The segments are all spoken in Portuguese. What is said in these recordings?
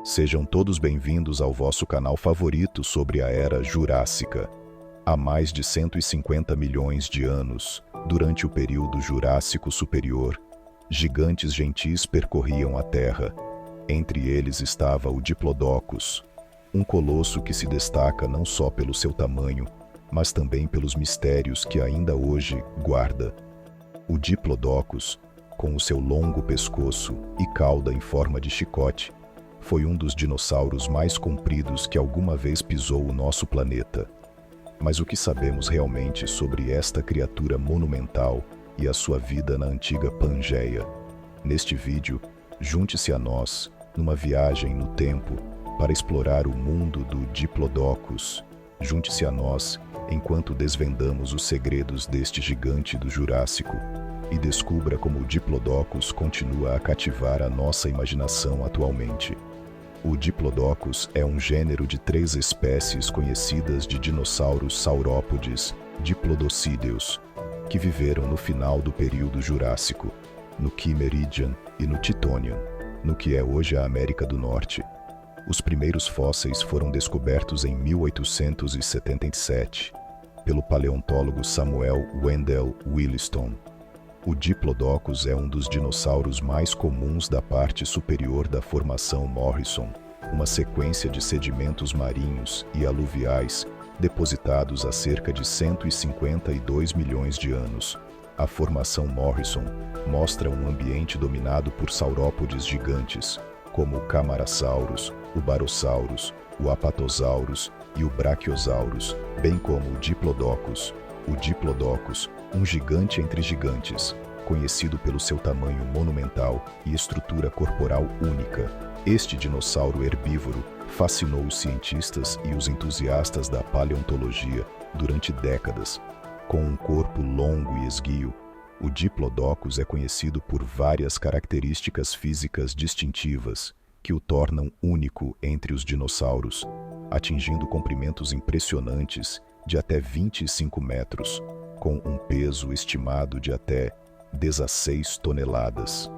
Sejam todos bem-vindos ao vosso canal favorito sobre a Era Jurássica. Há mais de 150 milhões de anos, durante o período Jurássico Superior, gigantes gentis percorriam a Terra. Entre eles estava o Diplodocus, um colosso que se destaca não só pelo seu tamanho, mas também pelos mistérios que ainda hoje guarda. O Diplodocus, com o seu longo pescoço e cauda em forma de chicote, foi um dos dinossauros mais compridos que alguma vez pisou o nosso planeta. Mas o que sabemos realmente sobre esta criatura monumental e a sua vida na antiga Pangeia? Neste vídeo, junte-se a nós, numa viagem no tempo, para explorar o mundo do Diplodocus. Junte-se a nós, enquanto desvendamos os segredos deste gigante do Jurássico, e descubra como o Diplodocus continua a cativar a nossa imaginação atualmente. O Diplodocus é um gênero de 3 espécies conhecidas de dinossauros saurópodes, diplodocídeos, que viveram no final do período Jurássico, no Kimmeridgian e no Titonian, no que é hoje a América do Norte. Os primeiros fósseis foram descobertos em 1877, pelo paleontólogo Samuel Wendell Williston. O Diplodocus é um dos dinossauros mais comuns da parte superior da Formação Morrison, uma sequência de sedimentos marinhos e aluviais depositados há cerca de 152 milhões de anos. A Formação Morrison mostra um ambiente dominado por saurópodes gigantes, como o Camarasaurus, o Barosaurus, o Apatosaurus e o Brachiosaurus, bem como o Diplodocus. O Diplodocus, um gigante entre gigantes, conhecido pelo seu tamanho monumental e estrutura corporal única. Este dinossauro herbívoro fascinou os cientistas e os entusiastas da paleontologia durante décadas. Com um corpo longo e esguio, o Diplodocus é conhecido por várias características físicas distintivas que o tornam único entre os dinossauros, atingindo comprimentos impressionantes de até 25 metros, com um peso estimado de até 16 toneladas.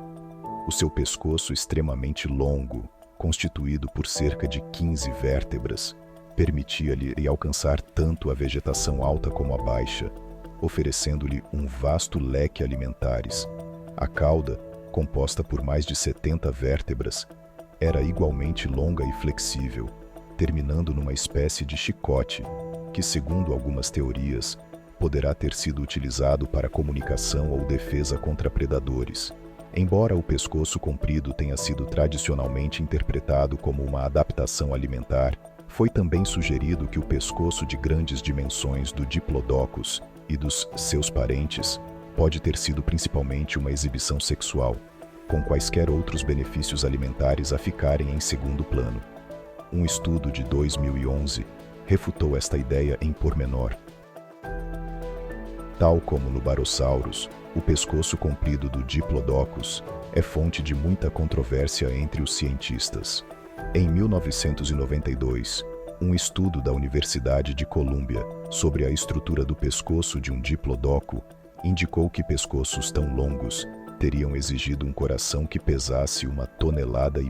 O seu pescoço extremamente longo, constituído por cerca de 15 vértebras, permitia-lhe alcançar tanto a vegetação alta como a baixa, oferecendo-lhe um vasto leque alimentares. A cauda, composta por mais de 70 vértebras, era igualmente longa e flexível, terminando numa espécie de chicote, que, segundo algumas teorias, poderá ter sido utilizado para comunicação ou defesa contra predadores. Embora o pescoço comprido tenha sido tradicionalmente interpretado como uma adaptação alimentar, foi também sugerido que o pescoço de grandes dimensões do Diplodocus e dos seus parentes pode ter sido principalmente uma exibição sexual, com quaisquer outros benefícios alimentares a ficarem em segundo plano. Um estudo de 2011 refutou esta ideia em pormenor. Tal como no Barosaurus, o pescoço comprido do Diplodocus é fonte de muita controvérsia entre os cientistas. Em 1992, um estudo da Universidade de Colômbia sobre a estrutura do pescoço de um Diplodocus indicou que pescoços tão longos teriam exigido um coração que pesasse 1,5 toneladas.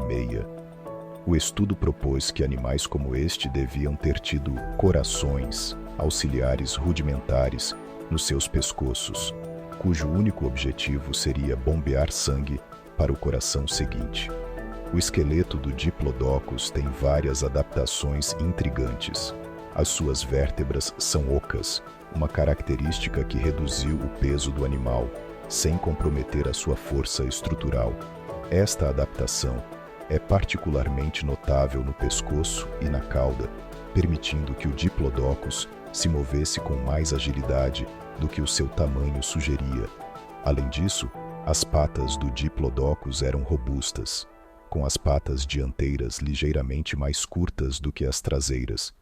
O estudo propôs que animais como este deviam ter tido corações auxiliares rudimentares nos seus pescoços, cujo único objetivo seria bombear sangue para o coração seguinte. O esqueleto do Diplodocus tem várias adaptações intrigantes. As suas vértebras são ocas, uma característica que reduziu o peso do animal, sem comprometer a sua força estrutural. Esta adaptação é particularmente notável no pescoço e na cauda, permitindo que o Diplodocus se movesse com mais agilidade do que o seu tamanho sugeria. Além disso, as patas do Diplodocus eram robustas, com as patas dianteiras ligeiramente mais curtas do que as traseiras,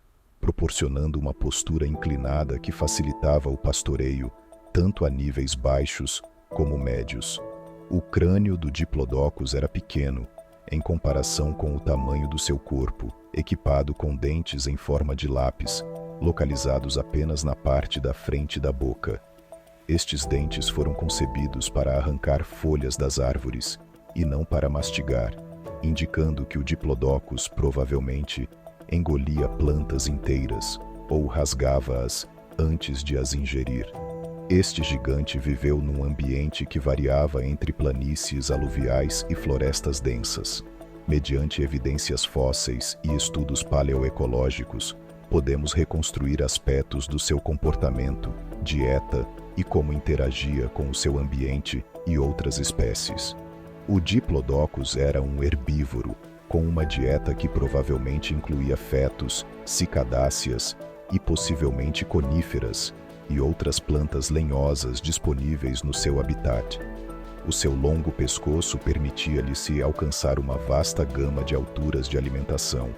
proporcionando uma postura inclinada que facilitava o pastoreio, tanto a níveis baixos como médios. O crânio do Diplodocus era pequeno, em comparação com o tamanho do seu corpo, equipado com dentes em forma de lápis, localizados apenas na parte da frente da boca. Estes dentes foram concebidos para arrancar folhas das árvores, e não para mastigar, indicando que o Diplodocus provavelmente engolia plantas inteiras ou rasgava-as antes de as ingerir. Este gigante viveu num ambiente que variava entre planícies aluviais e florestas densas. Mediante evidências fósseis e estudos paleoecológicos, podemos reconstruir aspectos do seu comportamento, dieta e como interagia com o seu ambiente e outras espécies. O Diplodocus era um herbívoro, com uma dieta que provavelmente incluía fetos, cicadáceas e possivelmente coníferas e outras plantas lenhosas disponíveis no seu habitat. O seu longo pescoço permitia-lhe se alcançar uma vasta gama de alturas de alimentação,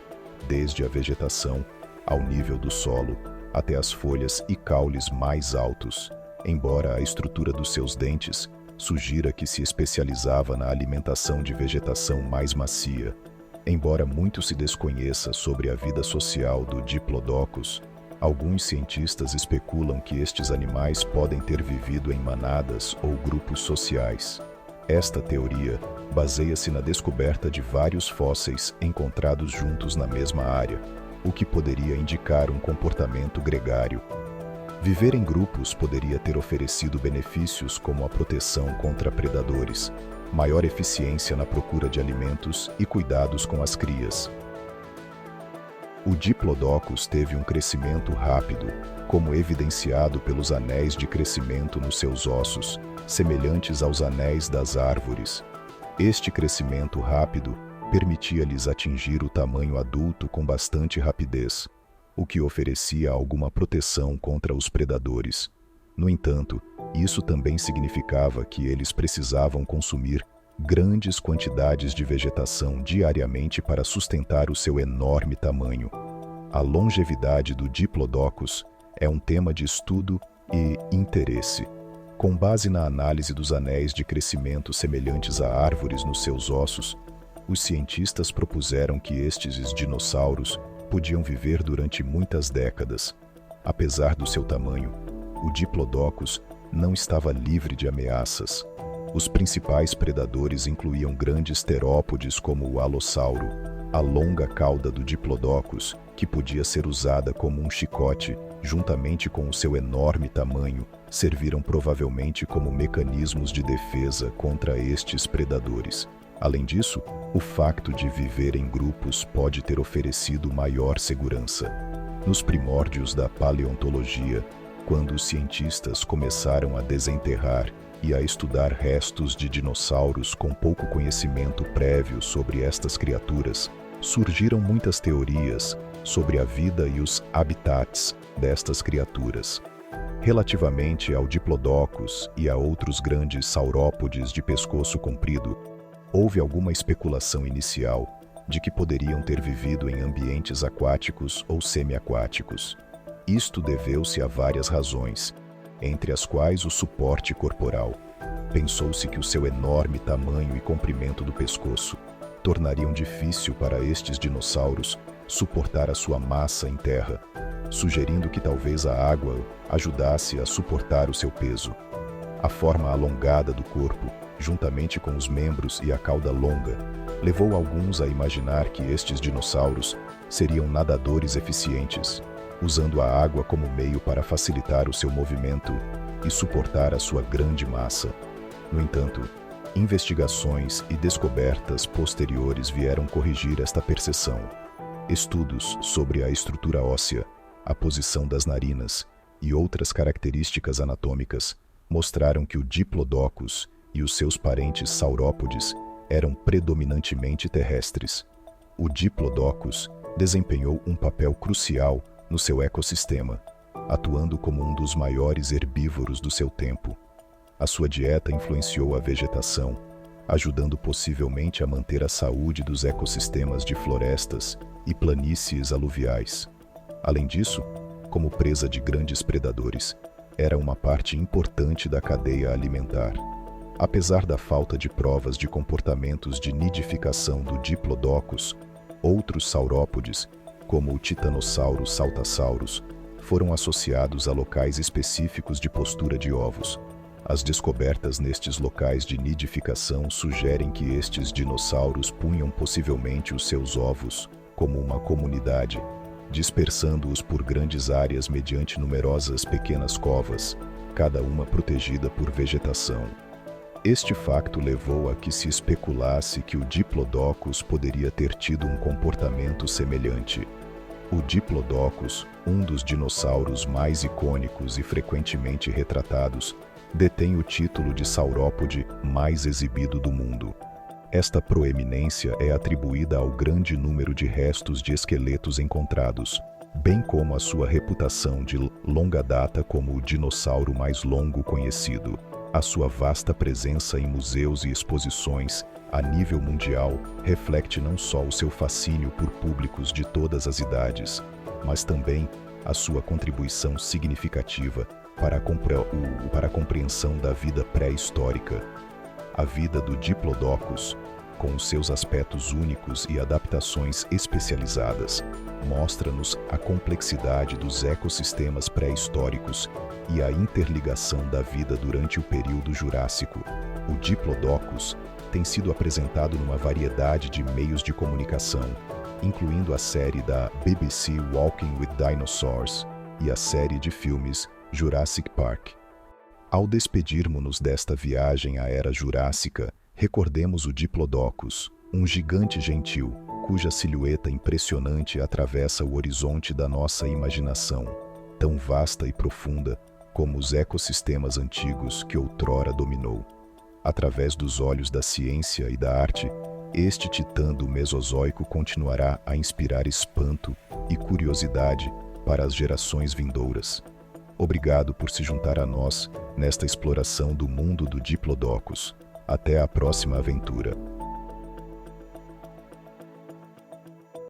desde a vegetação ao nível do solo, até as folhas e caules mais altos, embora a estrutura dos seus dentes sugira que se especializava na alimentação de vegetação mais macia. Embora muito se desconheça sobre a vida social do Diplodocus, alguns cientistas especulam que estes animais podem ter vivido em manadas ou grupos sociais. Esta teoria baseia-se na descoberta de vários fósseis encontrados juntos na mesma área, o que poderia indicar um comportamento gregário. Viver em grupos poderia ter oferecido benefícios como a proteção contra predadores, maior eficiência na procura de alimentos e cuidados com as crias. O Diplodocus teve um crescimento rápido, como evidenciado pelos anéis de crescimento nos seus ossos, semelhantes aos anéis das árvores. Este crescimento rápido permitia-lhes atingir o tamanho adulto com bastante rapidez, o que oferecia alguma proteção contra os predadores. No entanto, isso também significava que eles precisavam consumir grandes quantidades de vegetação diariamente para sustentar o seu enorme tamanho. A longevidade do Diplodocus é um tema de estudo e interesse. Com base na análise dos anéis de crescimento semelhantes a árvores nos seus ossos, os cientistas propuseram que estes dinossauros podiam viver durante muitas décadas. Apesar do seu tamanho, o Diplodocus não estava livre de ameaças. Os principais predadores incluíam grandes terópodes como o alossauro. A longa cauda do Diplodocus, que podia ser usada como um chicote, juntamente com o seu enorme tamanho, serviram provavelmente como mecanismos de defesa contra estes predadores. Além disso, o facto de viver em grupos pode ter oferecido maior segurança. Nos primórdios da paleontologia, quando os cientistas começaram a desenterrar e a estudar restos de dinossauros com pouco conhecimento prévio sobre estas criaturas, surgiram muitas teorias sobre a vida e os habitats destas criaturas. Relativamente ao Diplodocus e a outros grandes saurópodes de pescoço comprido, houve alguma especulação inicial de que poderiam ter vivido em ambientes aquáticos ou semiaquáticos. Isto deveu-se a várias razões, entre as quais o suporte corporal. Pensou-se que o seu enorme tamanho e comprimento do pescoço tornariam difícil para estes dinossauros suportar a sua massa em terra, sugerindo que talvez a água ajudasse a suportar o seu peso. A forma alongada do corpo, juntamente com os membros e a cauda longa, levou alguns a imaginar que estes dinossauros seriam nadadores eficientes, usando a água como meio para facilitar o seu movimento e suportar a sua grande massa. No entanto, investigações e descobertas posteriores vieram corrigir esta percepção. Estudos sobre a estrutura óssea, a posição das narinas e outras características anatômicas mostraram que o Diplodocus e os seus parentes saurópodes eram predominantemente terrestres. O Diplodocus desempenhou um papel crucial no seu ecossistema, atuando como um dos maiores herbívoros do seu tempo. A sua dieta influenciou a vegetação, ajudando possivelmente a manter a saúde dos ecossistemas de florestas e planícies aluviais. Além disso, como presa de grandes predadores, era uma parte importante da cadeia alimentar. Apesar da falta de provas de comportamentos de nidificação do Diplodocus, outros saurópodes, como o Titanossauro saltasaurus, foram associados a locais específicos de postura de ovos. As descobertas nestes locais de nidificação sugerem que estes dinossauros punham possivelmente os seus ovos, como uma comunidade, dispersando-os por grandes áreas mediante numerosas pequenas covas, cada uma protegida por vegetação. Este facto levou a que se especulasse que o Diplodocus poderia ter tido um comportamento semelhante. O Diplodocus, um dos dinossauros mais icônicos e frequentemente retratados, detém o título de saurópode mais exibido do mundo. Esta proeminência é atribuída ao grande número de restos de esqueletos encontrados, bem como a sua reputação de longa data como o dinossauro mais longo conhecido. A sua vasta presença em museus e exposições a nível mundial reflete não só o seu fascínio por públicos de todas as idades, mas também a sua contribuição significativa para a compreensão da vida pré-histórica. A vida do Diplodocus, com os seus aspectos únicos e adaptações especializadas, mostra-nos a complexidade dos ecossistemas pré-históricos e a interligação da vida durante o período Jurássico. O Diplodocus tem sido apresentado numa variedade de meios de comunicação, incluindo a série da BBC Walking with Dinosaurs e a série de filmes Jurassic Park. Ao despedirmos-nos desta viagem à Era Jurássica, recordemos o Diplodocus, um gigante gentil, cuja silhueta impressionante atravessa o horizonte da nossa imaginação, tão vasta e profunda como os ecossistemas antigos que outrora dominou. Através dos olhos da ciência e da arte, este titã do Mesozoico continuará a inspirar espanto e curiosidade para as gerações vindouras. Obrigado por se juntar a nós nesta exploração do mundo do Diplodocus. Até a próxima aventura.